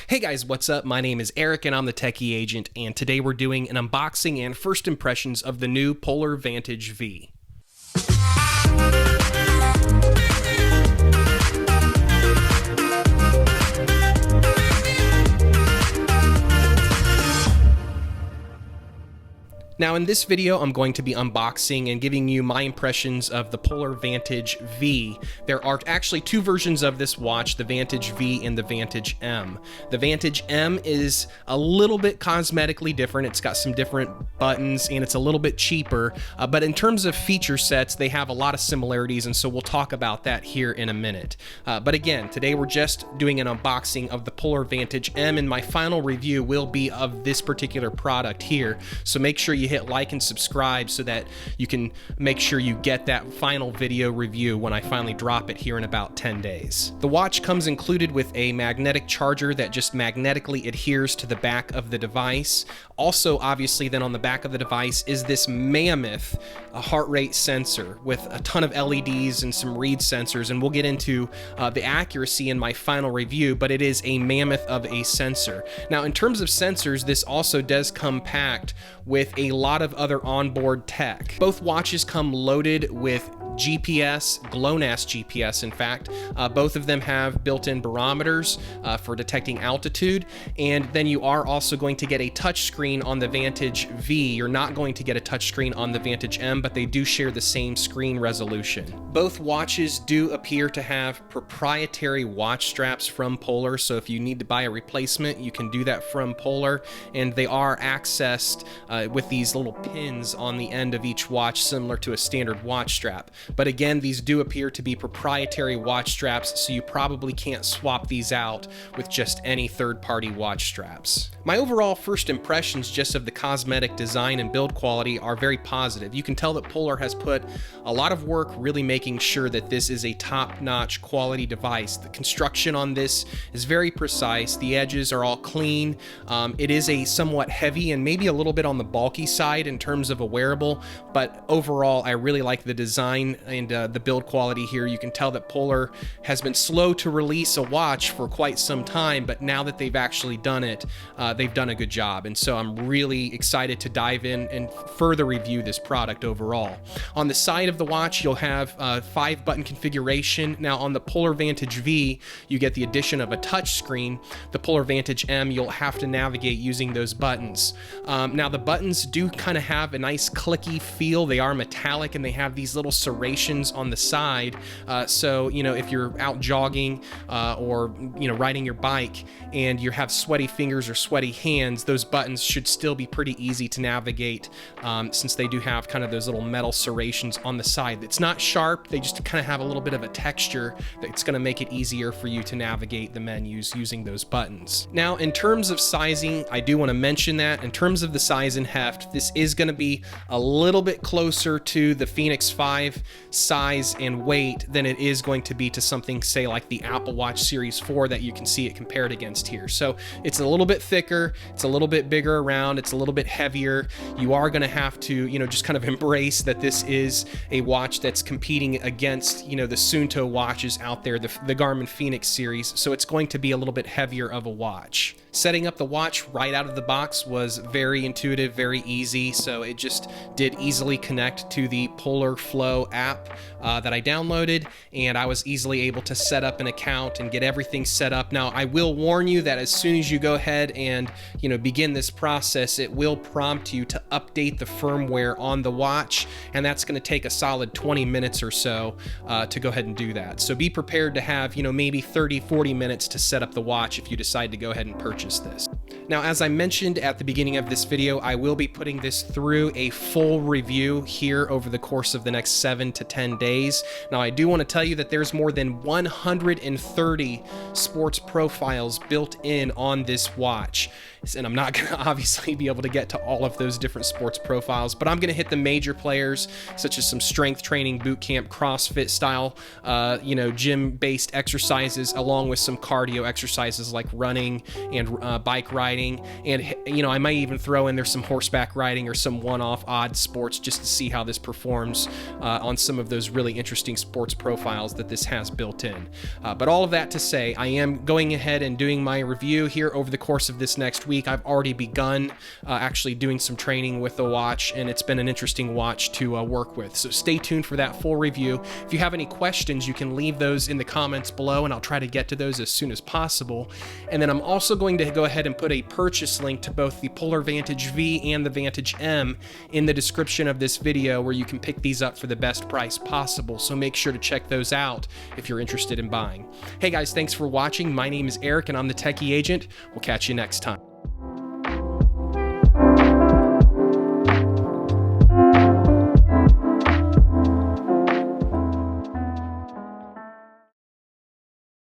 Hey guys, what's up? My name is Eric and I'm the Techy Agent, and today we're doing an unboxing and first impressions of the new Polar Vantage V. Now in this video, I'm going to be unboxing and giving you my impressions of the Polar Vantage V. There are actually two versions of this watch, the Vantage V and the Vantage M. The Vantage M is a little bit cosmetically different. It's got some different buttons and it's a little bit cheaper, but in terms of feature sets, they have a lot of similarities, and so we'll talk about that here in a minute. But again, today we're just doing an unboxing of the Polar Vantage M, and my final review will be of this particular product here, so make sure you hit like and subscribe so that you can make sure you get that final video review when I finally drop it here in about 10 days. The watch comes included with a magnetic charger that just magnetically adheres to the back of the device. Also, obviously, then on the back of the device is this mammoth heart rate sensor with a ton of LEDs and some read sensors, and we'll get into the accuracy in my final review, but it is a mammoth of a sensor. Now, in terms of sensors, this also does come packed with a lot of other onboard tech. Both watches come loaded with GPS, GLONASS GPS in fact. Both of them have built-in barometers for detecting altitude, and then you are also going to get a touchscreen on the Vantage V. You're not going to get a touchscreen on the Vantage M, but they do share the same screen resolution. Both watches do appear to have proprietary watch straps from Polar, so if you need to buy a replacement, you can do that from Polar, and they are accessed with these little pins on the end of each watch, similar to a standard watch strap. But again, these do appear to be proprietary watch straps, so you probably can't swap these out with just any third-party watch straps. My overall first impressions just of the cosmetic design and build quality are very positive. You can tell that Polar has put a lot of work really making sure that this is a top-notch quality device. The construction on this is very precise. The edges are all clean. It is a somewhat heavy and maybe a little bit on the bulky side in terms of a wearable, but overall I really like the design and the build quality here. You can tell that Polar has been slow to release a watch for quite some time, but now that they've actually done it, they've done a good job, and so I'm really excited to dive in and further review this product overall. On the side of the watch, you'll have 5-button configuration. Now on the Polar Vantage V, you get the addition of a touch screen. The Polar Vantage M, you'll have to navigate using those buttons. Now the buttons do kind of have a nice clicky feel. They are metallic and they have these little serrations on the side, so if you're out jogging or riding your bike and you have sweaty fingers or sweaty hands, those buttons should still be pretty easy to navigate, since they do have kind of those little metal serrations on the side. It's not sharp, they just kind of have a little bit of a texture that's going to make it easier for you to navigate the menus using those buttons. Now in terms of sizing, I do want to mention that in terms of the size and heft, this is going to be a little bit closer to the Fenix 5 size and weight than it is going to be to something, say, like the Apple Watch Series 4 that you can see it compared against here. So it's a little bit thicker, it's a little bit bigger around, it's a little bit heavier. You are going to have to, just kind of embrace that this is a watch that's competing against, the Suunto watches out there, the Garmin Fenix series, so it's going to be a little bit heavier of a watch. Setting up the watch right out of the box was very intuitive, very easy, so it just did easily connect to the Polar Flow app that I downloaded, and I was easily able to set up an account and get everything set up. Now, I will warn you that as soon as you go ahead and begin this process, it will prompt you to update the firmware on the watch, and that's going to take a solid 20 minutes or so to go ahead and do that. So be prepared to have maybe 30-40 minutes to set up the watch if you decide to go ahead and purchase this. Now, as I mentioned at the beginning of this video, I will be putting this through a full review here over the course of the next 7 to 10 days. Now, I do want to tell you that there's more than 130 sports profiles built in on this watch. And I'm not going to obviously be able to get to all of those different sports profiles, but I'm going to hit the major players, such as some strength training, boot camp, CrossFit style, gym-based exercises, along with some cardio exercises like running and bike riding riding, and you know, I might even throw in there some horseback riding or some one-off odd sports just to see how this performs on some of those really interesting sports profiles that this has built in. But all of that to say, I am going ahead and doing my review here over the course of this next week. I've already begun actually doing some training with the watch, and it's been an interesting watch to work with. So stay tuned for that full review. If you have any questions, you can leave those in the comments below, and I'll try to get to those as soon as possible. And then I'm also going to go ahead and put a purchase link to both the Polar Vantage V and the Vantage M in the description of this video, where you can pick these up for the best price possible. So make sure to check those out if you're interested in buying. Hey guys, thanks for watching. My name is Eric, and I'm the Techie Agent. We'll catch you next time.